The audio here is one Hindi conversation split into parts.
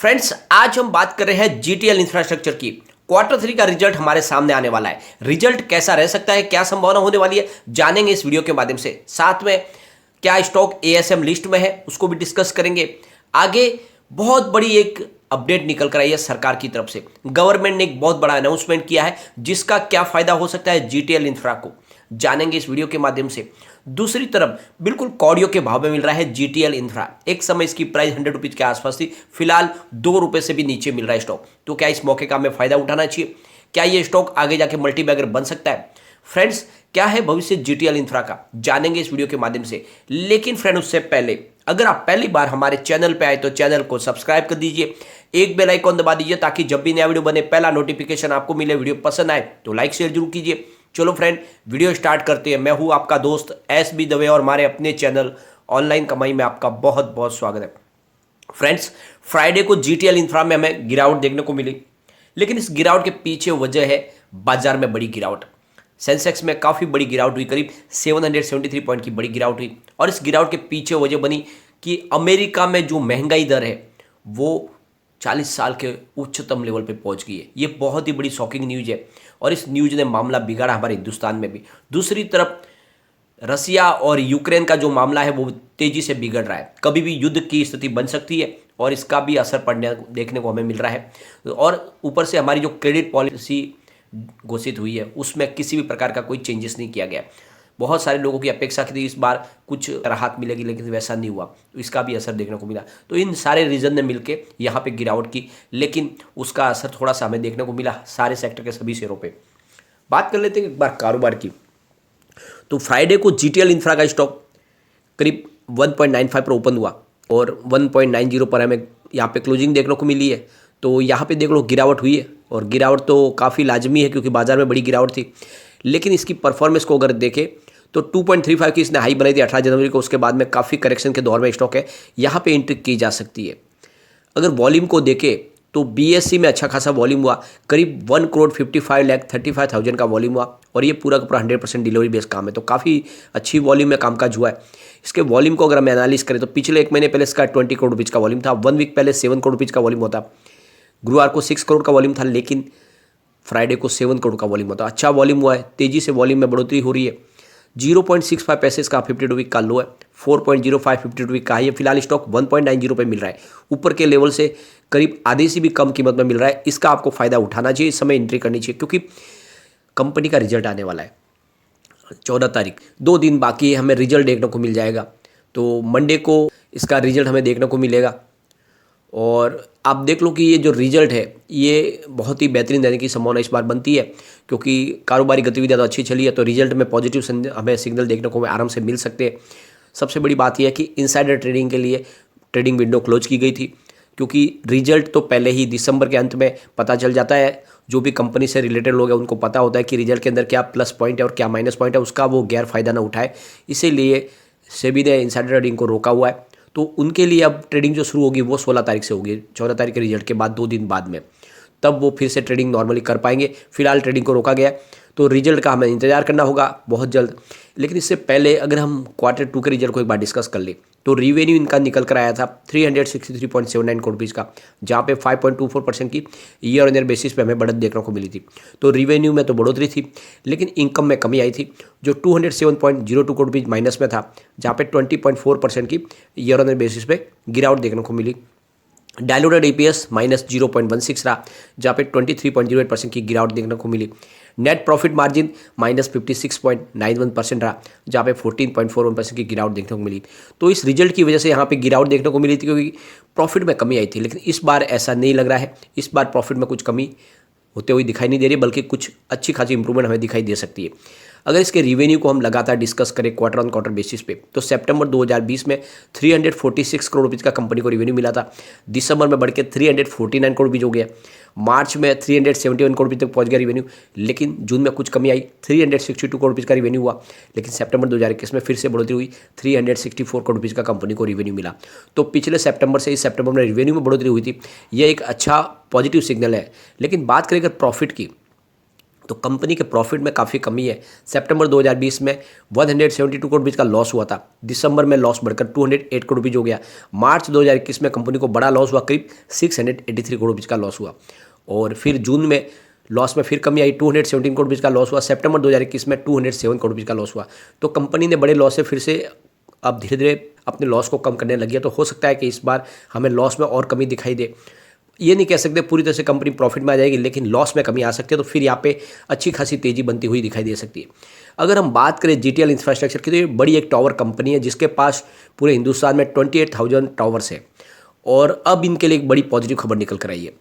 फ्रेंड्स, आज हम बात कर रहे हैं जीटीएल इंफ्रास्ट्रक्चर की। क्वार्टर 3 का रिजल्ट हमारे सामने आने वाला है। रिजल्ट कैसा रह सकता है, क्या संभावना होने वाली है, जानेंगे इस वीडियो के माध्यम से। साथ में क्या स्टॉक एएसएम लिस्ट में है, उसको भी डिस्कस करेंगे। आगे बहुत बड़ी एक अपडेट निकल कर आई है सरकार की तरफ से। गवर्नमेंट ने एक बहुत बड़ा अनाउंसमेंट किया है, जिसका क्या फायदा हो सकता है जीटीएल इंफ्रा को, जानेंगे इस वीडियो के माध्यम से। दूसरी तरफ बिल्कुल कौड़ियों के भाव में मिल रहा है जीटीएल इंफ्रा। एक समय इसकी प्राइस 100 रुपीज के आसपास थी, फिलहाल 2 रुपए से भी नीचे मिल रहा है स्टॉक। तो क्या इस मौके का हमें फायदा उठाना चाहिए? क्या ये स्टॉक आगे जाके मल्टी बैगर बन सकता है? फ्रेंड्स, क्या है भविष्य जीटीएल इंफ्रा का, जानेंगे इस वीडियो के माध्यम से। लेकिन फ्रेंड, उससे पहले अगर आप पहली बार हमारे चैनल पे आए तो चैनल को सब्सक्राइब कर दीजिए, एक बेल आइकॉन दबा दीजिए ताकि जब भी नया वीडियो बने पहला नोटिफिकेशन आपको मिले। वीडियो पसंद आए तो लाइक शेयर जरूर कीजिए। चलो फ्रेंड, वीडियो स्टार्ट करते हैं। मैं हूं आपका दोस्त एसबी दवे और हमारे अपने चैनल ऑनलाइन कमाई में आपका बहुत बहुत स्वागत है। फ्रेंड्स, फ्राइडे को जीटीएल इंफ्रा में हमें गिरावट देखने को मिली, लेकिन इस गिरावट के पीछे वजह है बाजार में बड़ी गिरावट। सेंसेक्स में काफ़ी बड़ी गिरावट हुई, करीब 773 पॉइंट की बड़ी गिरावट हुई। और इस गिरावट के पीछे वजह बनी कि अमेरिका में जो महंगाई दर है वो 40 साल के उच्चतम लेवल पे पहुंच गई है। ये बहुत ही बड़ी शॉकिंग न्यूज़ है और इस न्यूज़ ने मामला बिगाड़ा हमारे हिंदुस्तान में भी। दूसरी तरफ रसिया और यूक्रेन का जो मामला है वो तेज़ी से बिगड़ रहा है। कभी भी युद्ध की स्थिति बन सकती है और इसका भी असर पड़ने देखने को हमें मिल रहा है। और ऊपर से हमारी जो क्रेडिट पॉलिसी घोषित हुई है उसमें किसी भी प्रकार का कोई चेंजेस नहीं किया गया। बहुत सारे लोगों की अपेक्षा थी इस बार कुछ राहत मिलेगी, लेकिन वैसा नहीं हुआ, तो इसका भी असर देखने को मिला। तो इन सारे रीजन ने मिलके यहाँ पे गिरावट की, लेकिन उसका असर थोड़ा सा हमें देखने को मिला सारे सेक्टर के सभी शेयरों पे। बात कर लेते हैं एक बार कारोबार की। तो फ्राइडे को जीटीएल इंफ्रा का स्टॉक करीब 1.95 पर ओपन हुआ और 1.90 पर हमें यहाँ पे क्लोजिंग देखने को मिली है। तो यहाँ पे देख लो गिरावट हुई है और गिरावट तो काफ़ी लाजमी है क्योंकि बाजार में बड़ी गिरावट थी। लेकिन इसकी परफॉर्मेंस को अगर देखें तो 2.35 की इसने हाई बनाई थी 18 जनवरी को। उसके बाद में काफ़ी करेक्शन के दौर में स्टॉक है, यहाँ पे एंट्री की जा सकती है। अगर वॉल्यूम को देखें तो बीएससी में अच्छा खासा वॉल्यूम हुआ, करीब 1,55,35,000 का वॉल्यूम हुआ और ये पूरा का पूरा 100% डिलीवरी बेस्ड काम है, तो काफ़ी अच्छी वॉल्यूम में कामकाज हुआ है। इसके वॉल्यूम को अगर हम एनालिस करें तो पिछले एक महीने पहले इसका 20 करोड़ रुपीज़ का वॉल्यूम था, 1 वीक पहले 7 करोड़ रुपीज़ का वॉल्यूम होता, गुरुवार को 6 करोड़ का वॉल्यूम था, लेकिन फ्राइडे को 7 करोड़ का वॉल्यूम होता। अच्छा वॉल्यूम हुआ है, तेज़ी से वॉल्यूम में बढ़ोतरी हो रही है। 0.65 पैसे इसका 52 वीक का लो है, 4.05 52 वीक का हाई है। फिलहाल स्टॉक 1.90 पे मिल रहा है, ऊपर के लेवल से करीब आधे से भी कम कीमत में मिल रहा है। इसका आपको फायदा उठाना चाहिए, इस समय एंट्री करनी चाहिए क्योंकि कंपनी का रिजल्ट आने वाला है 14 तारीख, 2 दिन बाकी है, हमें रिजल्ट देखने को मिल जाएगा। तो मंडे को इसका रिजल्ट हमें देखने को मिलेगा और आप देख लो कि ये जो रिजल्ट है ये बहुत ही बेहतरीन रहने की संभावना इस बार बनती है क्योंकि कारोबारी गतिविधियाँ तो अच्छी चली है, तो रिजल्ट में पॉजिटिव हमें सिग्नल देखने को आराम से मिल सकते हैं। सबसे बड़ी बात यह है कि इनसाइडर ट्रेडिंग के लिए ट्रेडिंग विंडो क्लोज की गई थी क्योंकि रिजल्ट तो पहले ही दिसंबर के अंत में पता चल जाता है। जो भी कंपनी से रिलेटेड लोग हैं उनको पता होता है कि रिजल्ट के अंदर क्या प्लस पॉइंट है और क्या माइनस पॉइंट है, उसका वो गैर फायदा ना उठाए। इसीलिए सेबी ने इनसाइडर ट्रेडिंग को रोका हुआ है। तो उनके लिए अब ट्रेडिंग जो शुरू होगी वो 16 तारीख से होगी, 14 तारीख के रिजल्ट के बाद 2 दिन बाद में, तब वो फिर से ट्रेडिंग नॉर्मली कर पाएंगे। फिलहाल ट्रेडिंग को रोका गया है, तो रिजल्ट का हमें इंतजार करना होगा बहुत जल्द। लेकिन इससे पहले अगर हम क्वार्टर 2 के रिजल्ट को एक बार डिस्कस कर ले तो रिवेन्यू इनका निकल कर आया था 363.79 करोड़ रुपीज़ का, जहाँ पे 5.24% की ईयर ऑन ईयर बेसिस पे हमें बढ़त देखने को मिली थी। तो रिवेन्यू में तो बढ़ोतरी थी, लेकिन इनकम में कमी आई थी जो 207.02 करोड़ रुपीज़ माइनस में था, जहाँ पे 20.4% की ईयर ऑन ईयर बेसिस पे गिरावट देखने को मिली। डायलूटेड ईपीएस -0.16 रहा, जहाँ पे 23.08% की गिरावट देखने को मिली। नेट प्रॉफिट मार्जिन -56.91% रहा, जहाँ पे 14.41% की गिरावट देखने को मिली। तो इस रिजल्ट की वजह से यहाँ पे गिरावट देखने को मिली थी क्योंकि प्रॉफिट में कमी आई थी, लेकिन इस बार ऐसा नहीं लग रहा है। इस बार प्रॉफिट में कुछ कमी होते हुए दिखाई नहीं दे रही, बल्कि कुछ अच्छी खासी इंप्रूवमेंट हमें दिखाई दे सकती है। अगर इसके रिवेन्यू को हम लगातार डिस्कस करें क्वार्टर ऑन क्वार्टर बेसिस पे तो सितंबर 2020 में 346 करोड़ रुपीज़ का कंपनी को रिवेन्यू मिला था, दिसंबर में बढ़ के 349 करोड़ रुपीज़ हो गया, मार्च में 371 करोड़ रुपये तक पहुंच गया रिवेन्यू, लेकिन जून में कुछ कमी आई, 362 करोड़ रुपीज़ का रिवेन्यू हुआ। लेकिन सितंबर 2021 में फिर से बढ़ोतरी हुई, 364 करोड़ रुपीज़ का कंपनी को रिवेन्यू मिला। तो पिछले सितंबर से इस सितंबर में रिवेन्यू में बढ़ोतरी हुई थी, यह एक अच्छा पॉजिटिव सिग्नल है। लेकिन बात करें अगर प्रॉफिट की तो कंपनी के प्रॉफिट में काफ़ी कमी है। सितंबर 2020 में 172 करोड़ रुपये का लॉस हुआ था, दिसंबर में लॉस बढ़कर 208 करोड़ रुपये हो गया, मार्च 2021 में कंपनी को बड़ा लॉस हुआ, करीब 683 करोड़ रुपये का लॉस हुआ, और फिर जून में लॉस में फिर कमी आई, 217 करोड़ रुपये का लॉस हुआ, सितंबर 2021 में 207 करोड़ रुपये का लॉस हुआ। तो कंपनी ने बड़े लॉस से फिर से अब धीरे धीरे अपने लॉस को कम करने लगी है। तो हो सकता है कि इस बार हमें लॉस में और कमी दिखाई दे। ये नहीं कह सकते पूरी तरह से कंपनी प्रॉफिट में आ जाएगी, लेकिन लॉस में कमी आ सकती है, तो फिर यहाँ पे अच्छी खासी तेजी बनती हुई दिखाई दे सकती है। अगर हम बात करें जीटीएल इंफ्रास्ट्रक्चर की, तो ये बड़ी एक टावर कंपनी है जिसके पास पूरे हिंदुस्तान में 28,000 टावर्स है, और अब इनके लिए एक बड़ी पॉजिटिव खबर निकल कर आई है।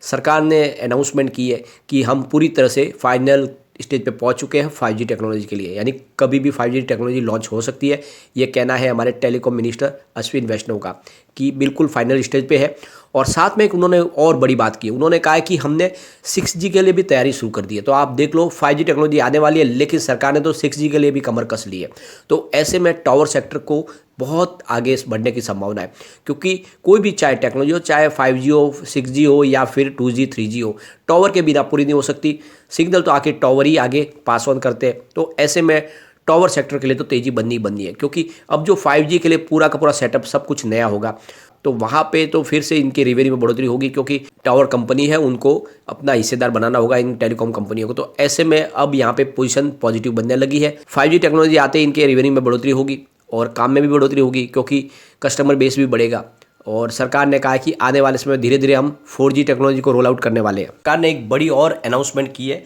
सरकार ने अनाउंसमेंट की है कि हम पूरी तरह से फाइनल स्टेज पे पहुंच चुके हैं 5G टेक्नोलॉजी के लिए, यानी कभी भी 5G टेक्नोलॉजी लॉन्च हो सकती है। ये कहना है हमारे टेलीकॉम मिनिस्टर अश्विन वैष्णव का कि बिल्कुल फाइनल स्टेज पे है। और साथ में एक उन्होंने और बड़ी बात की, उन्होंने कहा है कि हमने 6G के लिए भी तैयारी शुरू कर दी है। तो आप देख लो 5G टेक्नोलॉजी आने वाली है, लेकिन सरकार ने तो 6G के लिए भी कमर कस ली है। तो ऐसे में टावर सेक्टर को बहुत आगे बढ़ने की संभावना है, क्योंकि कोई भी चाहे टेक्नोलॉजी हो, चाहे 5G हो, 6G हो या फिर 2G 3G हो, टावर के बिना पूरी नहीं हो सकती। सिग्नल तो आके टावर ही आगे पास ऑन करते हैं। तो ऐसे में टावर सेक्टर के लिए तो तेज़ी बननी है, क्योंकि अब जो 5G के लिए पूरा का पूरा सेटअप सब कुछ नया होगा, तो वहाँ पे तो फिर से इनके रेवेन्यू में बढ़ोतरी होगी, क्योंकि टावर कंपनी है, उनको अपना हिस्सेदार बनाना होगा इन टेलीकॉम कंपनियों को। तो ऐसे में अब यहाँ पे पोजीशन पॉजिटिव बनने लगी है। 5G टेक्नोलॉजी आते ही इनके रेवेन्यू में बढ़ोतरी होगी और काम में भी बढ़ोतरी होगी, क्योंकि कस्टमर बेस भी बढ़ेगा। और सरकार ने कहा कि आने वाले समय धीरे धीरे हम 4G टेक्नोलॉजी को रोल आउट करने वाले हैं। सरकार ने एक बड़ी और अनाउंसमेंट की है।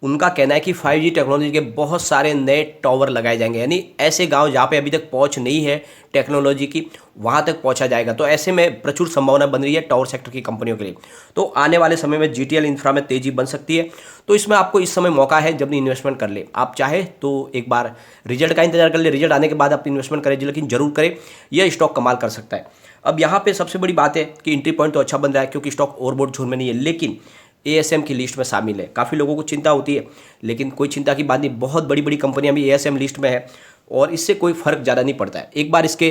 उनका कहना है कि 5G टेक्नोलॉजी के बहुत सारे नए टावर लगाए जाएंगे, यानी ऐसे गांव जहां पे अभी तक पहुंच नहीं है टेक्नोलॉजी की, वहां तक पहुंचा जाएगा। तो ऐसे में प्रचुर संभावना बन रही है टावर सेक्टर की कंपनियों के लिए। तो आने वाले समय में जीटीएल इंफ्रा में तेजी बन सकती है। तो इसमें आपको इस समय मौका है जब इन्वेस्टमेंट कर ले। आप चाहे तो एक बार रिजल्ट का इंतजार कर ले, रिजल्ट आने के बाद आप इन्वेस्टमेंट करें, लेकिन जरूर करें, यह स्टॉक कमाल कर सकता है। अब यहाँ पे सबसे बड़ी बात है कि एंट्री पॉइंट तो अच्छा बन रहा है, क्योंकि स्टॉक ओवरबॉट जोन में नहीं है, लेकिन एएसएम की लिस्ट में शामिल है। काफ़ी लोगों को चिंता होती है, लेकिन कोई चिंता की बात नहीं। बहुत बड़ी बड़ी कंपनियां भी एएसएम लिस्ट में है, और इससे कोई फर्क ज़्यादा नहीं पड़ता है। एक बार इसके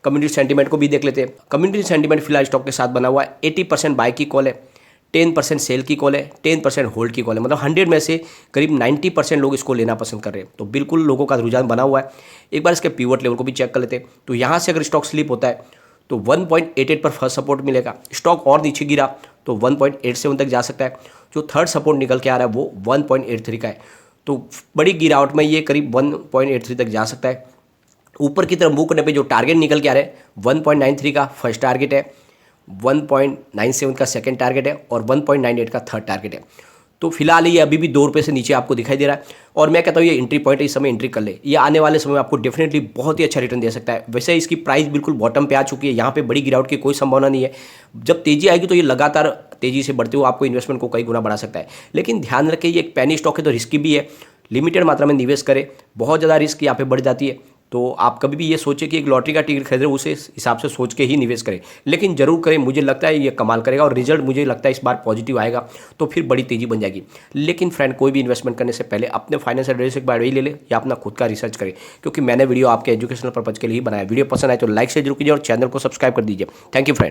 कम्युनिटी सेंटीमेंट को भी देख लेते हैं। कम्युनिटी सेंटीमेंट फिलहाल स्टॉक के साथ बना हुआ है। 80% बाय की कॉल है, 10% सेल की कॉल है, 10% होल्ड की कॉल है। मतलब 100 में से करीब 90% लोग इसको लेना पसंद कर रहे हैं। तो बिल्कुल लोगों का रुझान बना हुआ है। एक बार इसके पिवट लेवल को भी चेक कर लेते हैं। तो यहाँ से अगर स्टॉक स्लिप होता है तो 1.88 पर फर्स्ट सपोर्ट मिलेगा। स्टॉक और नीचे गिरा तो 1.87 तक जा सकता है। जो थर्ड सपोर्ट निकल के आ रहा है वो 1.83 का है। तो बड़ी गिरावट में ये करीब 1.83 तक जा सकता है। ऊपर की तरफ मूव करने पे जो टारगेट निकल के आ रहा है 1.93 का फर्स्ट टारगेट है, 1.97 का सेकंड टारगेट है, और 1.98 का थर्ड टारगेट है। तो फिलहाल ये अभी भी 2 रुपये से नीचे आपको दिखाई दे रहा है, और मैं कहता हूँ ये एंट्री पॉइंट है, इस समय एंट्री कर ले। ये आने वाले समय में आपको डेफिनेटली बहुत ही अच्छा रिटर्न दे सकता है। वैसे इसकी प्राइस बिल्कुल बॉटम पे आ चुकी है, यहाँ पे बड़ी गिरावट की कोई संभावना नहीं है। जब तेजी आएगी तो ये लगातार तेजी से बढ़ते हुए आपको इन्वेस्टमेंट को कई गुना बढ़ा सकता है। लेकिन ध्यान रखें ये एक पैनी स्टॉक है, तो रिस्की भी है। लिमिटेड मात्रा में निवेश करें, बहुत ज़्यादा रिस्क यहाँ पे बढ़ जाती है। तो आप कभी भी ये सोचें कि एक लॉटरी का टिकट खरीद रहे, उसे हिसाब से सोच के ही निवेश करें, लेकिन जरूर करें। मुझे लगता है ये कमाल करेगा, और रिजल्ट मुझे लगता है इस बार पॉजिटिव आएगा, तो फिर बड़ी तेजी बन जाएगी। लेकिन फ्रेंड, कोई भी इन्वेस्टमेंट करने से पहले अपने फाइनेंशियल एडवाइस एक बार वही ले ले, या अपना खुद का रिसर्च करें, क्योंकि मैंने वीडियो आपके एजुकेशनल पर्पज के लिए ही बनाया। वीडियो पसंद आए तो लाइक से जरूर कीजिए और चैनल को सब्सक्राइब कर दीजिए। Thank you friend.